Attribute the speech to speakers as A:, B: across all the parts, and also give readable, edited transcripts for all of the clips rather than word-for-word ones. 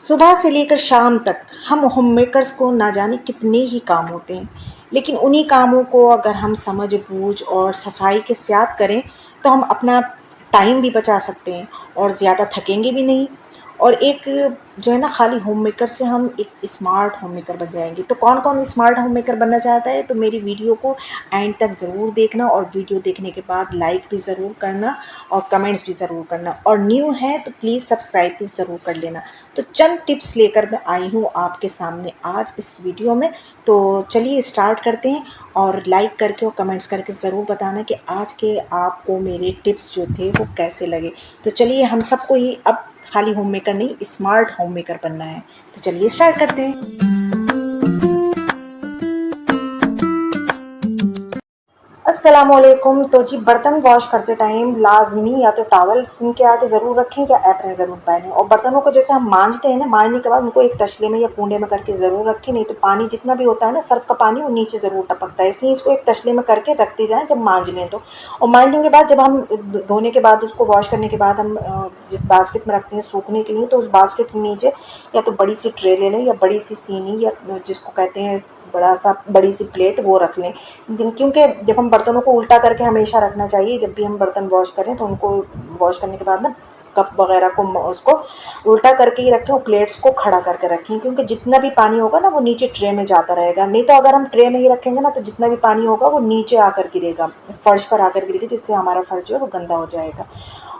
A: सुबह से लेकर शाम तक हम होममेकर्स को ना जाने कितने ही काम होते हैं, लेकिन उन्हीं कामों को अगर हम समझ-बूझ और सफाई के साथ करें, तो हम अपना टाइम भी बचा सकते हैं और ज़्यादा थकेंगे भी नहीं। और एक जो है ना, खाली होममेकर से हम एक स्मार्ट होममेकर बन जाएँगे। तो कौन-कौन स्मार्ट होममेकर बनना चाहता है, तो मेरी वीडियो को एंड तक ज़रूर देखना और वीडियो देखने के बाद लाइक भी ज़रूर करना और कमेंट्स भी ज़रूर करना, और न्यू है तो प्लीज़ सब्सक्राइब भी ज़रूर कर लेना। तो चंद टिप्स लेकर मैं आई हूँ आपके सामने आज इस वीडियो में। तो चलिए स्टार्ट करते हैं, और लाइक करके और कमेंट्स करके ज़रूर बताना कि आज के आपको मेरे टिप्स जो थे वो कैसे लगे। तो चलिए, हम सबको ही अब खाली होममेकर नहीं, स्मार्ट होममेकर बनना है। तो चलिए स्टार्ट करते हैं। अस्सलामुअलैकुम। तो जी, बर्तन वॉश करते टाइम लाज़मी या तो टॉवल सिंक के आगे ज़रूर रखें या एप्रन ज़रूर पहनें। और बर्तनों को जैसे हम मांजते हैं ना, मांजने के बाद उनको एक तसले में या कूंडे में करके ज़रूर रखें, नहीं तो पानी जितना भी होता है ना, सर्फ़ का पानी वो नीचे ज़रूर टपकता है, इसलिए इसको एक तसले में करके रखते जाएँ जब मांज लें तो। और मांजने के बाद जब हम धोने के बाद, उसको वॉश करने के बाद हम जिस बास्केट में रखते हैं सूखने के लिए, तो उस बास्केट के नीचे या तो बड़ी सी ट्रे ले लें या बड़ी सी सीनी, या जिसको कहते हैं बड़ी सी प्लेट, वो रख लें। क्योंकि जब हम बर्तनों को उल्टा करके हमेशा रखना चाहिए, जब भी हम बर्तन वॉश करें तो उनको वॉश करने के बाद ना, कप वगैरह को उसको उल्टा करके ही रखें और प्लेट्स को खड़ा करके रखें, क्योंकि जितना भी पानी होगा ना वो नीचे ट्रे में जाता रहेगा। नहीं तो अगर हम ट्रे नहीं रखेंगे ना, तो जितना भी पानी होगा वो नीचे आकर गिरेगा, फर्श पर आकर गिरेगा, जिससे हमारा फर्श जो है वो गंदा हो जाएगा।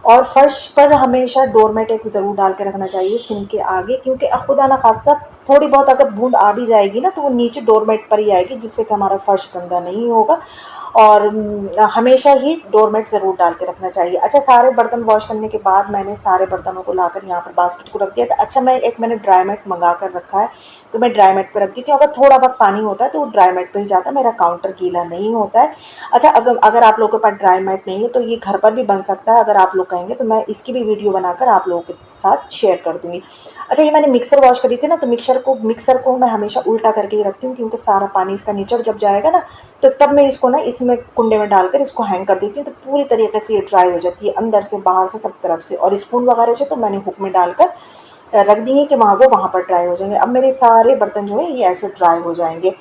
A: और फर्श पर हमेशा डोरमेट एक ज़रूर डाल के रखना चाहिए सिंक के आगे, क्योंकि खुदा ना खास्ता थोड़ी बहुत अगर बूंद आ भी जाएगी ना, तो वो नीचे डोरमेट पर ही आएगी, जिससे कि हमारा फर्श गंदा नहीं होगा। और हमेशा ही डोरमेट ज़रूर डाल के रखना चाहिए। अच्छा, सारे बर्तन वॉश करने के बाद मैंने सारे बर्तनों को लाकर यहाँ पर बास्केट को रख दिया था। अच्छा, मैंने ड्राई मैट मंगा कर रखा है, तो मैं ड्राई मैट पर रख देती हूँ। अगर थोड़ा बहुत पानी होता है तो वो ड्राई मैट पे ही जाता है, मेरा काउंटर गीला नहीं होता है। अच्छा, अगर अगर आप लोगों के पास ड्राई मैट नहीं है, तो ये घर पर भी बन सकता है। अगर आप लोग कहेंगे तो मैं इसकी भी वीडियो बनाकर आप लोगों के साथ शेयर कर दूँगी। अच्छा, ये मैंने मिक्सर वॉश करी थी ना, तो मिक्सर को मैं हमेशा उल्टा करके ही रखती हूँ, क्योंकि सारा पानी इसका निचड़ जब जाएगा ना, तो तब मैं इसको ना इसमें कुंडे में डालकर इसको हैंग कर देती हूँ, तो पूरी तरीके से ये ड्राई हो जाती है, अंदर से बाहर से सब तरफ से। और स्पून वगैरह से तो मैंने हुक में डालकर रख दी है कि वहाँ पर ड्राई हो जाएंगे। अब मेरे सारे बर्तन जो है ये ऐसे ड्राई हो जाएंगे।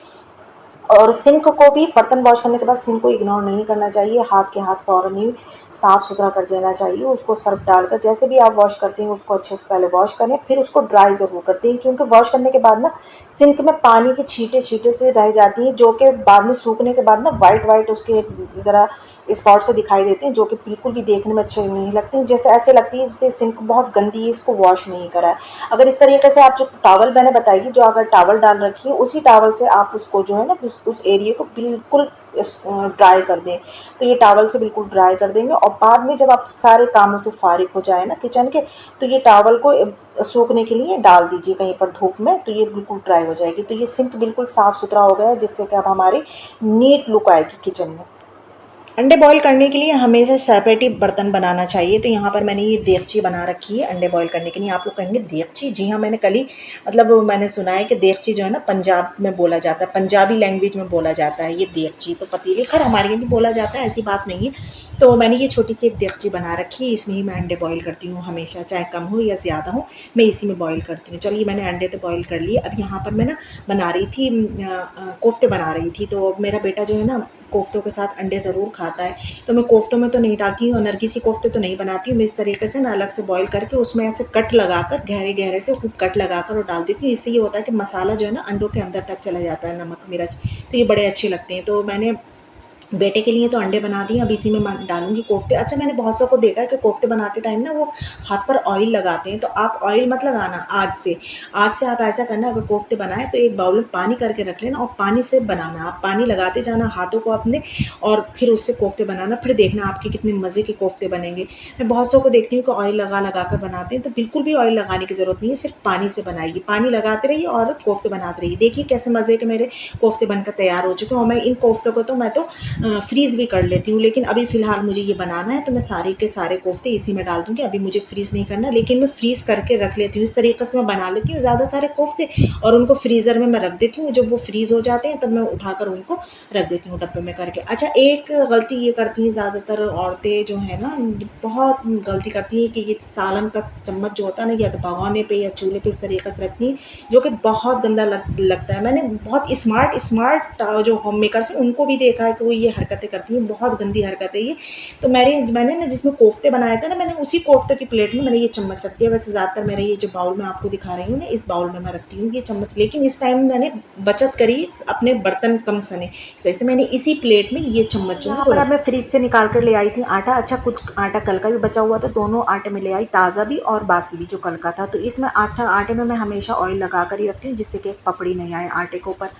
A: और सिंक को भी, बर्तन वॉश करने के बाद सिंक को इग्नोर नहीं करना चाहिए, हाथ के हाथ फ़ौरन ही साफ़ सुथरा कर देना चाहिए। उसको सर्फ डालकर जैसे भी आप वॉश करते हैं उसको अच्छे से पहले वॉश करें, फिर उसको ड्राई ज़रूर करते हैं, क्योंकि वॉश करने के बाद ना सिंक में पानी के छींटे छींटे से रह जाती हैं, जो कि बाद में सूखने के बाद ना वाइट वाइट उसके ज़रा स्पॉट से दिखाई देते हैं, जो कि बिल्कुल भी देखने में अच्छे नहीं लगते हैं, जैसे ऐसे लगती है जैसे सिंक बहुत गंदी है, इसको वॉश नहीं करा है। अगर इस तरीके से आप, जो टॉवल मैंने बताई, जो अगर टॉवल डाल रखी है, उसी टॉवल से आप उसको जो है ना, उस एरिया को बिल्कुल ड्राई कर दें। तो ये टॉवल से बिल्कुल ड्राई कर देंगे, और बाद में जब आप सारे कामों से फारिग हो जाए ना किचन के, तो ये टॉवल को सूखने के लिए डाल दीजिए कहीं पर धूप में, तो ये बिल्कुल ड्राई हो जाएगी। तो ये सिंक बिल्कुल साफ़ सुथरा हो गया है, जिससे कि अब हमारी नीट लुक आएगी किचन में। अंडे बॉईल करने के लिए हमेशा सेपरेट ही बर्तन बनाना चाहिए। तो यहाँ पर मैंने ये देगची बना रखी है अंडे बॉईल करने के लिए। आप लोग कहेंगे देगची? जी हाँ, मैंने कल ही, मतलब मैंने सुना है कि देगची जो है ना, पंजाब में बोला जाता है, पंजाबी लैंग्वेज में बोला जाता है ये देगची। तो पतीले, खैर हमारे यहाँ भी बोला जाता है, ऐसी बात नहीं है। तो मैंने ये छोटी सी एक देगची बना रखी है, इसमें ही मैं अंडे बॉईल करती हूँ हमेशा, चाहे कम हो या ज़्यादा हो, मैं इसी में बॉईल करती हूँ। चलिए, मैंने अंडे तो बॉईल कर लिए। अब यहाँ पर मैं ना बना रही थी, कोफ्ते बना रही थी। तो मेरा बेटा जो है ना, कोफ्तों के साथ अंडे ज़रूर खाता है, तो मैं कोफ्तों में तो नहीं डालती हूँ, नरगिसी कोफ्ते तो नहीं बनाती हूँ। मैं इस तरीके से ना अलग से बॉईल करके उसमें ऐसे कट लगाकर, गहरे गहरे से खूब कट लगाकर और डाल देती हूँ। इससे ये होता है कि मसाला जो है ना अंडों के अंदर तक चला जाता है, नमक मिर्च, तो ये बड़े अच्छे लगते हैं। तो मैंने बेटे के लिए तो अंडे बना दिए, अब इसी में मैं डालूँगी कोफ्ते। अच्छा, मैंने बहुत सौ को देखा है कि कोफ्ते बनाते टाइम ना वो हाथ पर ऑयल लगाते हैं, तो आप ऑयल मत लगाना आज से आप ऐसा करना, अगर कोफ्ते बनाएं तो एक बाउल में पानी करके रख लेना और पानी से बनाना, आप पानी लगाते जाना हाथों को अपने, और फिर उससे कोफ्ते बनाना, फिर देखना आपके कितने मज़े के कोफ्ते बनेंगे। मैं बहुत सौ को देखती हूँ कि ऑयल लगा कर बनाते हैं, तो बिल्कुल भी ऑयल लगाने की ज़रूरत नहीं है, सिर्फ पानी से बनाइए, पानी लगाते रहिए और कोफ्ते बनाते रहिए। देखिए कैसे मज़े के मेरे कोफ्ते बनकर तैयार हो चुके हैं। और मैं इन कोफ्तों को तो फ्रीज़ भी कर लेती हूँ। लेकिन अभी फ़िलहाल मुझे ये बनाना है तो मैं सारे के सारे कोफ्ते इसी में डाल दूँगी, अभी मुझे फ्रीज़ नहीं करना, लेकिन मैं फ्रीज़ करके रख लेती हूँ। इस तरीक़े से मैं बना लेती हूँ ज़्यादा सारे कोफ्ते और उनको फ्रीज़र में मैं रख देती हूँ। जब वो फ्रीज़ हो जाते हैं तब मैं उठाकर उनको रख देती हूँ डब्बे में करके। अच्छा, एक गलती ये करती हैं ज़्यादातर औरतें जो है ना, बहुत गलती करती हैं कि ये सालन का चम्मच जो होता है ना, या तो भगोने पे या चूल्हे पे इस तरीक़े से रखती हैं, जो कि बहुत गंदा लगता है। मैंने बहुत स्मार्ट स्मार्ट जो होम मेकर्स हैं उनको भी देखा है कि वो ये हरकतें करती हैं, बहुत गंदी हरकत है ये। तो मैंने ना जिसमें कोफ्ते बनाए थे ना, मैंने उसी कोफ्ते की प्लेट में मैंने ये चम्मच रख दिया। वैसे ज़्यादातर मेरा ये जो बाउल मैं आपको दिखा रही हूँ ना, इस बाउल में मैं रखती हूँ ये चम्मच, लेकिन इस टाइम मैंने बचत करी अपने बर्तन कम सने, इस वजह से मैंने इसी प्लेट में ये चम्मच जो है
B: यहाँ
A: वो
B: पर अब
A: रख।
B: मैं फ्रिज से निकाल कर ले आई थी आटा। अच्छा, कुछ आटा कल का भी बचा हुआ था, दोनों आटे में ले आई, ताज़ा भी और बासी भी जो कल का था। तो इसमें आटे में मैं हमेशा ऑयल लगा कर ही रखती हूँ, जिससे कि एक पपड़ी नहीं आए आटे के ऊपर।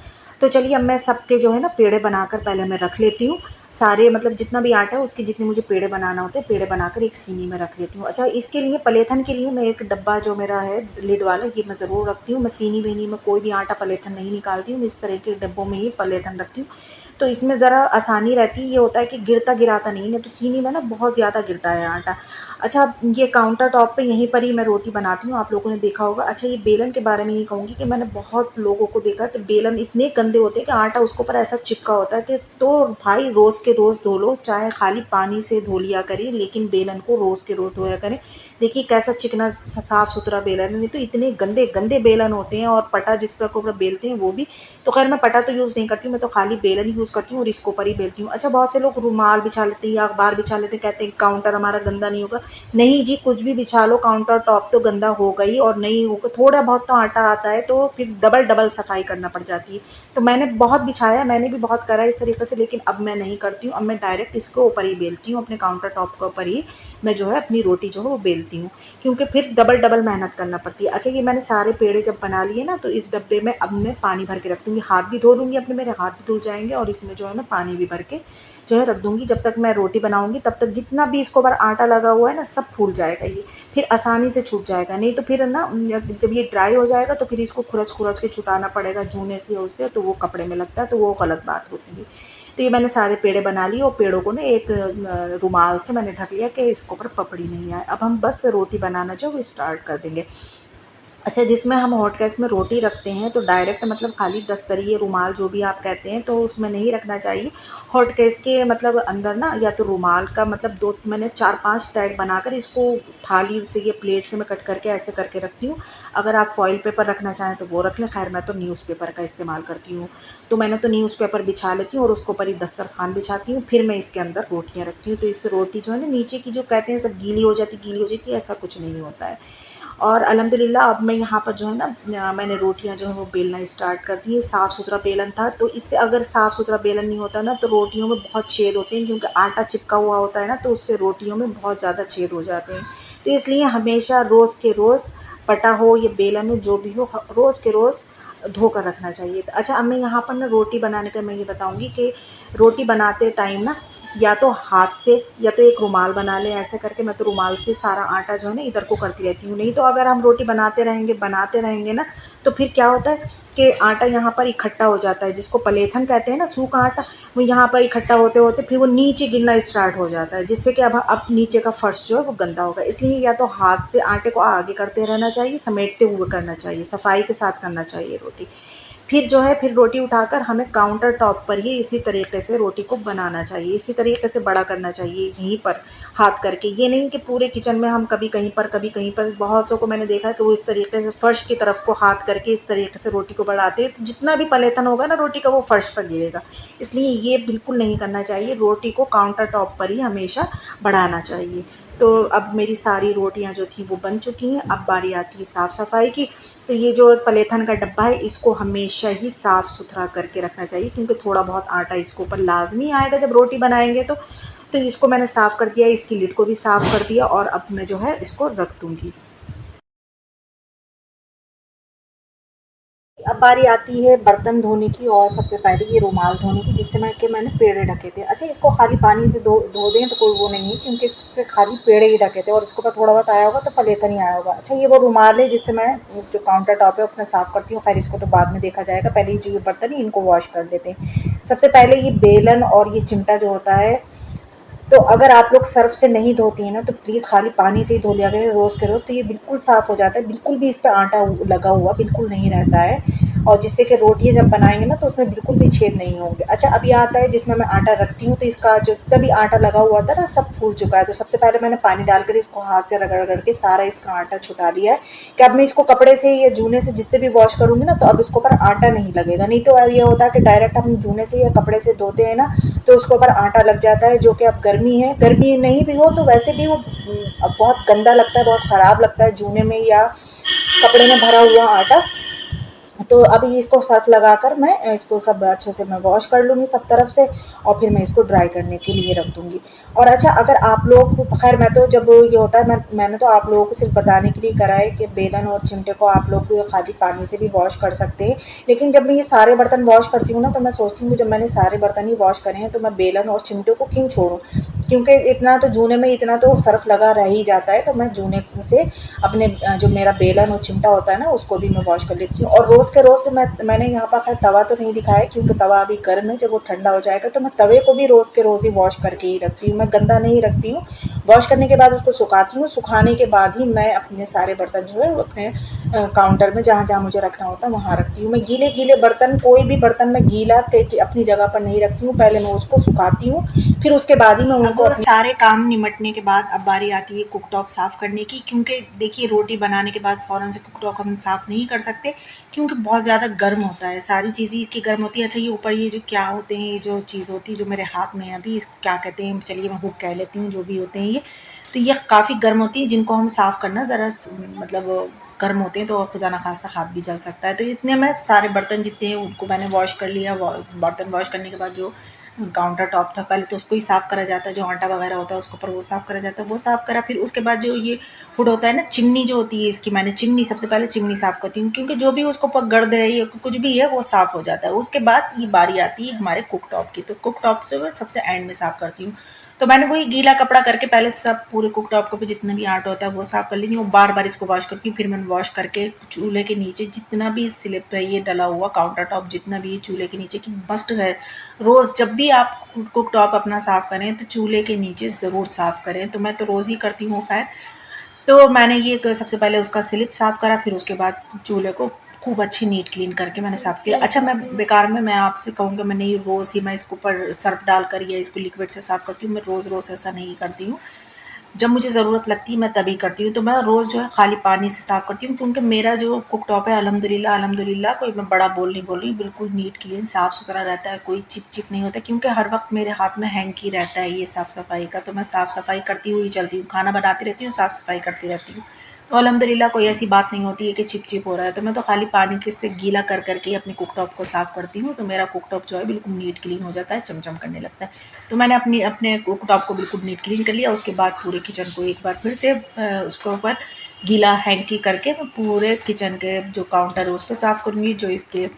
B: तो चलिए, अब मैं सबके जो है ना पेड़े बनाकर पहले मैं रख लेती हूँ। सारे मतलब जितना भी आटा है उसके जितने मुझे पेड़े बनाना होते हैं, पेड़े बनाकर एक सीनी में रख लेती हूँ। अच्छा, इसके लिए पलेथन के लिए मैं एक डब्बा जो मेरा है लिड वाला, ये मैं ज़रूर रखती हूँ। मैं सीनी वीनी में कोई भी आटा पलेथन नहीं निकालती हूँ, इस तरह के डब्बों में ही पलेथन रखती हूँ। तो इसमें ज़रा आसानी रहती है, ये होता है कि गिरता गिराता नहीं है, तो सीनी में ना बहुत ज़्यादा गिरता है आटा। अच्छा, ये काउंटर टॉप पे यहीं पर ही मैं रोटी बनाती हूँ, आप लोगों ने देखा होगा। अच्छा, ये बेलन के बारे में ये कहूँगी कि मैंने बहुत लोगों को देखा कि बेलन इतने गंदे होते हैं कि आटा उसके ऊपर ऐसा चिपका होता है कि, तो भाई रोज़ के रोज़ धो लो, चाहे खाली पानी से धो लिया करें, लेकिन बेलन को रोज़ के रोज़ धोया करें। देखिए कैसा चिकना साफ़ सुथरा बेलन है, नहीं तो इतने गंदे गंदे बेलन होते हैं। और पटा जिस पर ऊपर बेलते हैं वो भी, तो खैर मैं पटा तो यूज़ नहीं करती हूँ, मैं तो खाली बेलन यूज़ करती हूँ और इसको पर ही बेलती हूँ। अच्छा, बहुत से लोग रुमाल बिछा लेते हैं या अखबार बिछा लेते हैं, कहते हैं काउंटर हमारा गंदा नहीं होगा। नहीं जी, कुछ भी बिछा लो, काउंटर टॉप तो गंदा होगा ही, और नहीं होगा थोड़ा बहुत तो आटा आता है तो फिर डबल डबल सफाई करना पड़ जाती है। तो मैंने बहुत बिछाया, मैंने भी बहुत करा इस तरीके से, लेकिन अब मैं नहीं करती हूँ। अब मैं डायरेक्ट इसको ऊपर ही बेलती हूँ, अपने काउंटर टॉप के ऊपर ही मैं जो है अपनी रोटी जो है वो बेलती हूँ, क्योंकि फिर डबल डबल मेहनत करना पड़ती है। अच्छा, ये मैंने सारे पेड़े जब बना लिए ना, तो इस डब्बे में अब मैं पानी भर के रख दूँगी, हाथ भी धो लूँगी अपने, मेरे हाथ भी धुल जाएंगे, और इसमें जो है मैं पानी भी भर के जो है रख दूँगी। जब तक मैं रोटी बनाऊँगी तब तक जितना भी इसके ऊपर आटा लगा हुआ है ना, सब फूल जाएगा ये, फिर आसानी से छूट जाएगा। नहीं तो फिर ना जब ये ड्राई हो जाएगा तो फिर इसको खुरच के छुटाना पड़ेगा जूने से उससे, तो वो कपड़े में लगता है, तो वो गलत बात होती है। तो ये मैंने सारे पेड़े बना लिए, और पेड़ों को ना एक रुमाल से मैंने ढक लिया कि इसके ऊपर पपड़ी नहीं आए। अब हम बस रोटी बनाना जो वो स्टार्ट कर देंगे। अच्छा, जिसमें हम हॉट गैस में रोटी रखते हैं तो डायरेक्ट मतलब खाली दस्तरिए रुमाल जो भी आप कहते हैं, तो उसमें नहीं रखना चाहिए। हॉट गैस के मतलब अंदर ना, या तो रुमाल का मतलब दो, मैंने 4-5 टैग बनाकर इसको थाली से या प्लेट से मैं कट करके ऐसे करके रखती हूँ। अगर आप फॉइल पेपर रखना चाहें तो वो रख लें, खैर मैं तो न्यूज़पेपर का इस्तेमाल करती हूँ। तो मैंने तो न्यूज़पेपर बिछा लेती हूँ और उसके ऊपर ही दस्तरखान बिछाती हूँ, फिर मैं इसके अंदर रोटियाँ रखती हूँ। तो इससे रोटी जो है ना, नीचे की जो कहते हैं सब गीली हो जाती है, ऐसा कुछ नहीं होता है। और अल्हम्दुलिल्लाह अब मैं यहाँ पर जो है ना, मैंने रोटियाँ जो है वो बेलना स्टार्ट कर दी है। साफ़ सुथरा बेलन था, तो इससे अगर साफ़ सुथरा बेलन नहीं होता ना, तो रोटियों में बहुत छेद होते हैं, क्योंकि आटा चिपका हुआ होता है ना, तो उससे रोटियों में बहुत ज़्यादा छेद हो जाते हैं। तो इसलिए हमेशा रोज़ के रोज़ पटा हो या बेलन हो जो भी हो, रोज़ के रोज़ धोकर रखना चाहिए। तो अच्छा, अब मैं यहाँ पर ना रोटी बनाने का मैं ये बताऊँगी कि रोटी बनाते टाइम ना, या तो हाथ से या तो एक रुमाल बना लें, ऐसे करके मैं तो रुमाल से सारा आटा जो है ना इधर को करती रहती हूँ। नहीं तो अगर हम रोटी बनाते रहेंगे ना, तो फिर क्या होता है कि आटा यहाँ पर इकट्ठा हो जाता है, जिसको पलेथन कहते हैं ना, सूखा आटा, वो यहाँ पर इकट्ठा होते होते फिर वो नीचे गिरना स्टार्ट हो जाता है, जिससे कि अब नीचे का फर्श जो है वो गंदा होगा। इसलिए या तो हाथ से आटे को आगे करते रहना चाहिए, समेटते हुए करना चाहिए, सफाई के साथ करना चाहिए रोटी। फिर जो है, फिर रोटी उठाकर हमें काउंटर टॉप पर ही इसी तरीके से रोटी को बनाना चाहिए, इसी तरीके से बड़ा करना चाहिए यहीं पर हाथ करके। ये नहीं कि पूरे किचन में हम कभी कहीं पर कभी कहीं पर, बहुत सौ को मैंने देखा है कि वो इस तरीके से फर्श की तरफ को हाथ करके इस तरीके से रोटी को बढ़ाते हैं, तो जितना भी पलेथन होगा ना रोटी का वो फर्श पर गिरेगा। इसलिए ये बिल्कुल नहीं करना चाहिए, रोटी को काउंटर टॉप पर ही हमेशा बढ़ाना चाहिए। तो अब मेरी सारी रोटियां जो थी वो बन चुकी हैं, अब बारी आती है साफ़ सफाई की। तो ये जो पलेथन का डब्बा है, इसको हमेशा ही साफ़ सुथरा करके रखना चाहिए, क्योंकि थोड़ा बहुत आटा इसके ऊपर लाजमी आएगा जब रोटी बनाएंगे तो इसको मैंने साफ़ कर दिया, इसकी लिड को भी साफ़ कर दिया, और अब मैं जो है इसको रख दूँगी।
A: अब बारी आती है बर्तन धोने की और सबसे पहले ये रुमाल धोने की, जिससे मैंने पेड़े ढके थे। अच्छा, इसको खाली पानी से धो धो दें तो कोई वो नहीं है, क्योंकि इससे खाली पेड़े ही ढके थे और इसके ऊपर थोड़ा बहुत आया होगा तो पलेता नहीं आया होगा। अच्छा, ये वो रुमाल है जिससे मैं जो काउंटर टॉप है अपना साफ़ करती हूँ। खैर, इसको तो बाद में देखा जाएगा, पहले ये जो ये बर्तन है इनको वॉश कर लेते हैं। सबसे पहले ये बेलन और ये चिमटा जो होता है, तो अगर आप लोग सर्फ़ से नहीं धोती हैं ना, तो प्लीज़ खाली पानी से ही धो लिया करें रोज़ के रोज़, तो ये बिल्कुल साफ़ हो जाता है, बिल्कुल भी इस पे आटा लगा हुआ बिल्कुल नहीं रहता है, और जिससे कि रोटियाँ जब बनाएँगे ना तो उसमें बिल्कुल भी छेद नहीं होंगे। अच्छा, अब ये आता है जिसमें मैं आटा रखती हूँ, तो इसका जितना भी आटा लगा हुआ था ना सब फूल चुका है। तो सबसे पहले मैंने पानी डालकर इसको हाथ से रगड़-रगड़ के सारा इसका आटा छुटा लिया है, कि अब मैं इसको कपड़े से या जूने से जिससे भी वॉश करूँगी ना, तो अब इसके ऊपर आटा नहीं लगेगा। नहीं तो ये होता है कि डायरेक्ट हम जूने से या कपड़े से धोते हैं ना, तो उसके ऊपर आटा लग जाता है, जो कि अब गर्मी है, गर्मी नहीं भी हो तो वैसे भी वो अब बहुत गंदा लगता है, बहुत ख़राब लगता है जूने में या कपड़े में भरा हुआ आटा। तो अभी इसको सर्फ़ लगाकर मैं इसको सब अच्छे से मैं वॉश कर लूँगी सब तरफ से, और फिर मैं इसको ड्राई करने के लिए रख दूँगी। और अच्छा, अगर आप लोग को खैर, मैं तो जब ये होता है मैंने तो आप लोगों को सिर्फ़ बताने के लिए करा है कि बेलन और चिमटे को आप लोग खाली पानी से भी वॉश कर सकते हैं। लेकिन जब मैं ये सारे बर्तन वॉश करती हूँ ना, तो मैं सोचती हूँ कि जब मैंने सारे बर्तन ही वॉश करे हैं तो मैं बेलन और चिमटे को क्यों छोड़ूँ? क्योंकि इतना तो जूने में इतना तो सर्फ़ लगा रह ही जाता है, तो मैं जूने से अपने जो मेरा बेलन और चिमटा होता है ना उसको भी मैं वॉश कर लेती हूँ। और रोज़ के रोज़ तो मैंने यहाँ पर खैर तवा तो नहीं दिखाया है, क्योंकि तवा अभी गर्म है, जब वो ठंडा हो जाएगा तो मैं तवे को भी रोज़ के रोज़ ही वॉश करके ही रखती हूँ, मैं गंदा नहीं रखती हूँ। वॉश करने के बाद उसको सुखाती हूँ, सुखाने के बाद ही मैं अपने सारे बर्तन जो है वो अपने काउंटर में जहाँ जहाँ मुझे रखना होता है वहाँ रखती हूँ। मैं गीले गीले बर्तन, कोई भी बर्तन मैं गीला अपनी जगह पर नहीं रखती हूँ, पहले मैं उसको सुखाती हूँ, फिर उसके बाद ही मैं उनको सारे काम निमटने के बाद अब बारी आती है कुकटॉप साफ़ करने की। क्योंकि देखिए, रोटी बनाने के बाद फ़ौरन से कुकटॉप हम साफ़ नहीं कर सकते, क्योंकि बहुत ज़्यादा गर्म होता है, सारी चीज़ें इसकी गर्म होती है। अच्छा, ये ऊपर ये जो क्या होते हैं, ये जो चीज़ होती है जो मेरे हाथ में है अभी, इसको क्या कहते हैं, चलिए मैं हुक कह लेती हूँ, जो भी होते हैं ये, तो ये काफ़ी गर्म होती है, जिनको हम साफ़ करना ज़रा मतलब गर्म होते हैं, तो खुदा ना खास्ता हाथ भी जल सकता है। तो इतने में सारे बर्तन जितने हैं उनको मैंने वॉश कर लिया। बर्तन वॉश करने के बाद जो काउंटर टॉप था, पहले तो उसको ही साफ़ करा जाता है, जो आटा वगैरह होता है उसके ऊपर वो साफ़ करा जाता है, वो साफ़ करा। फिर उसके बाद जो ये हुड होता है ना, चिमनी जो होती है इसकी, मैंने चिमनी सबसे पहले चिमनी साफ़ करती हूँ, क्योंकि जो भी उसके ऊपर गर्द है या कुछ भी है वो साफ़ हो जाता है। उसके बाद ये बारी आती है हमारे कुक टॉप की, तो कुक टॉप से मैं सबसे एंड में साफ़ करती हूँ। तो मैंने वही गीला कपड़ा करके पहले सब पूरे कुक टॉप के ऊपर जितना भी आटा होता है वो साफ़ कर लेती हूँ, बार बार इसको वॉश करती हूँ। फिर मैंने वॉश करके चूल्हे के नीचे जितना भी स्लिप है ये डला हुआ काउंटर टॉप, जितना भी चूल्हे के नीचे की मस्ट है, रोज़ जब भी आप कुक टॉप अपना साफ़ करें तो चूल्हे के नीचे ज़रूर साफ़ करें। तो मैं तो रोज़ ही करती हूँ खैर। तो मैंने ये सबसे पहले उसका स्लिप साफ़ करा, फिर उसके बाद चूल्हे को खूब अच्छी नीट क्लीन करके मैंने साफ़ किया। अच्छा, मैं बेकार में मैं आपसे कहूँगी, मैं नहीं रोज़ ही मैं इसके ऊपर सर्फ़ डालकर या इसको लिक्विड से साफ़ करती हूँ, मैं रोज़ ऐसा नहीं करती हूँ। जब मुझे ज़रूरत लगती है मैं तभी करती हूँ। तो मैं रोज़ जो है खाली पानी से साफ़ करती हूँ, क्योंकि मेरा जो कुक टॉप है अल्हम्दुलिल्लाह कोई मैं बड़ा बोल नहीं बोल रही, बिल्कुल नीट क्लीन साफ़ सुथरा रहता है, कोई चिप चिप नहीं होता, क्योंकि हर वक्त मेरे हाथ में हैंकी रहता है ये साफ़ सफाई का। तो मैं साफ़ सफाई करती हुई चलती हूँ, खाना बनाती रहती हूँ, साफ़ सफाई करती रहती हूँ। तो अल्हम्दुलिल्लाह कोई ऐसी बात नहीं होती है कि चिप चिप हो रहा है। तो मैं तो खाली पानी के से गीला कर करके ही अपने कुक टॉप को साफ़ करती हूँ, तो मेरा कुक टॉप जो है बिल्कुल नीट क्लीन हो जाता है, चमचम करने लगता है। तो मैंने अपने कुक टॉप को बिल्कुल नीट क्लीन कर लिया। उसके बाद पूरे किचन को एक बार फिर से उसके ऊपर गीला हैंकी करके मैं पूरे किचन के जो काउंटर है उस पर साफ़ करूँगी। जो इसके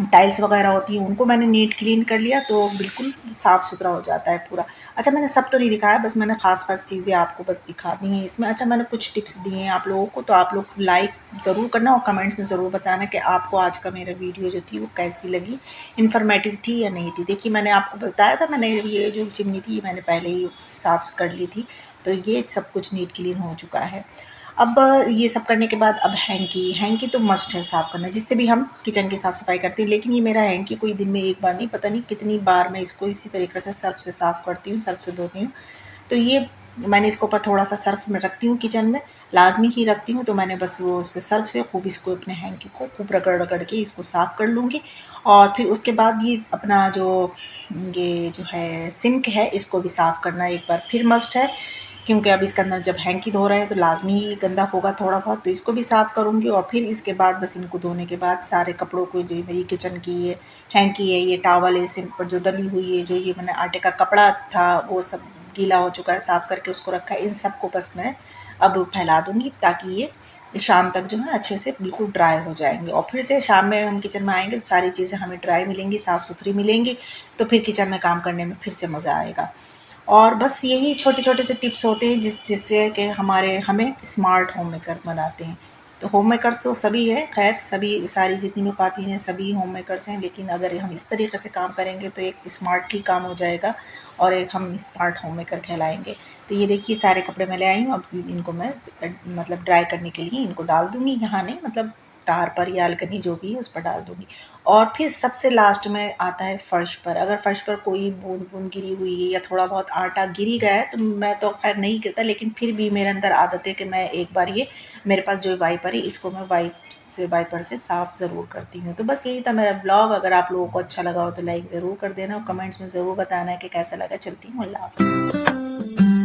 A: टाइल्स वगैरह होती हैं उनको मैंने नीट क्लीन कर लिया, तो बिल्कुल साफ़ सुथरा हो जाता है पूरा। अच्छा, मैंने सब तो नहीं दिखाया, बस मैंने ख़ास चीज़ें आपको बस दिखा दी हैं इसमें। अच्छा, मैंने कुछ टिप्स दिए हैं आप लोगों को, तो आप लोग लाइक ज़रूर करना और कमेंट्स में ज़रूर बताना कि आपको आज का मेरा वीडियो जो थी वो कैसी लगी, इन्फॉर्मेटिव थी या नहीं थी। देखिए, मैंने आपको बताया था, मैंने ये जो चिमनी थी मैंने पहले ही साफ़ कर ली थी, तो ये सब कुछ नीट क्लीन हो चुका है। अब ये सब करने के बाद अब हैंकी तो मस्ट है साफ़ करना, जिससे भी हम किचन की साफ़ सफाई करते हैं। लेकिन ये मेरा हैंकी कोई दिन में एक बार नहीं, पता नहीं कितनी बार मैं इसको इसी तरीके से सर्फ़ से साफ़ करती हूँ, सर्फ़ से धोती हूँ। तो ये मैंने इसके ऊपर थोड़ा सा सर्फ़ में रखती हूँ किचन में, लाजमी ही रखती हूँ। तो मैंने बस वो उससे सर्फ़ से खूब इसको अपने हैंकी को खूब रगड़ रगड़ के इसको साफ़ कर लूँगी। और फिर उसके बाद ये अपना ये जो है सिंक है इसको भी साफ़ करना एक बार फिर मस्ट है, क्योंकि अब इसके अंदर जब हैंकी धो रहे हैं तो लाजमी ही गंदा होगा थोड़ा बहुत, तो इसको भी साफ़ करूँगी। और फिर इसके बाद बस इनको धोने के बाद सारे कपड़ों को, जो मेरी किचन की ये हैंकी है, ये टॉवल है सिंक पर जो डली हुई है, जो ये मैंने आटे का कपड़ा था वो सब गीला हो चुका है, साफ़ करके उसको रखा है, इन सबको बस मैं अब फैला दूँगी ताकि ये शाम तक जो है अच्छे से बिल्कुल ड्राई हो जाएँगे। और फिर से शाम में हम किचन में आएँगे तो सारी चीज़ें हमें ड्राई मिलेंगी, साफ़-सुथरी मिलेंगी, तो फिर किचन में काम करने में फिर से मज़ा आएगा। और बस यही छोटे-छोटे से टिप्स होते हैं जिससे कि हमें स्मार्ट होम मेकर बनाते हैं। तो होम मेकर्स तो सभी हैं, ख़ैर सभी सारी जितनी भी ख़वातीन हैं सभी होम मेकर्स हैं, लेकिन अगर हम इस तरीके से काम करेंगे तो एक स्मार्टली काम हो जाएगा और एक हम स्मार्ट होम मेकर कहलाएँगे। तो ये देखिए सारे कपड़े मैं ले आई हूँ, अब इनको मैं मतलब ड्राई करने के लिए इनको डाल दूँगी, यहाँ नहीं मतलब तार पर या अलकनी जो भी है उस पर डाल दूँगी। और फिर सबसे लास्ट में आता है फ़र्श पर। अगर फ़र्श पर कोई बूँद-वूँद गिरी हुई है या थोड़ा बहुत आटा गिर ही गया है तो मैं तो ख़ैर नहीं गिरता, लेकिन फिर भी मेरे अंदर आदत है कि मैं एक बार ये मेरे पास जो वाइपर है इसको मैं वाइपर से साफ़ ज़रूर करती हूँ। तो बस यही था मेरा ब्लॉग। अगर आप लोगों को अच्छा लगा हो तो लाइक ज़रूर कर देना और कमेंट्स में ज़रूर बताना कि कैसा लगा। चलती हूँ, अल्लाह हाफ़िज़।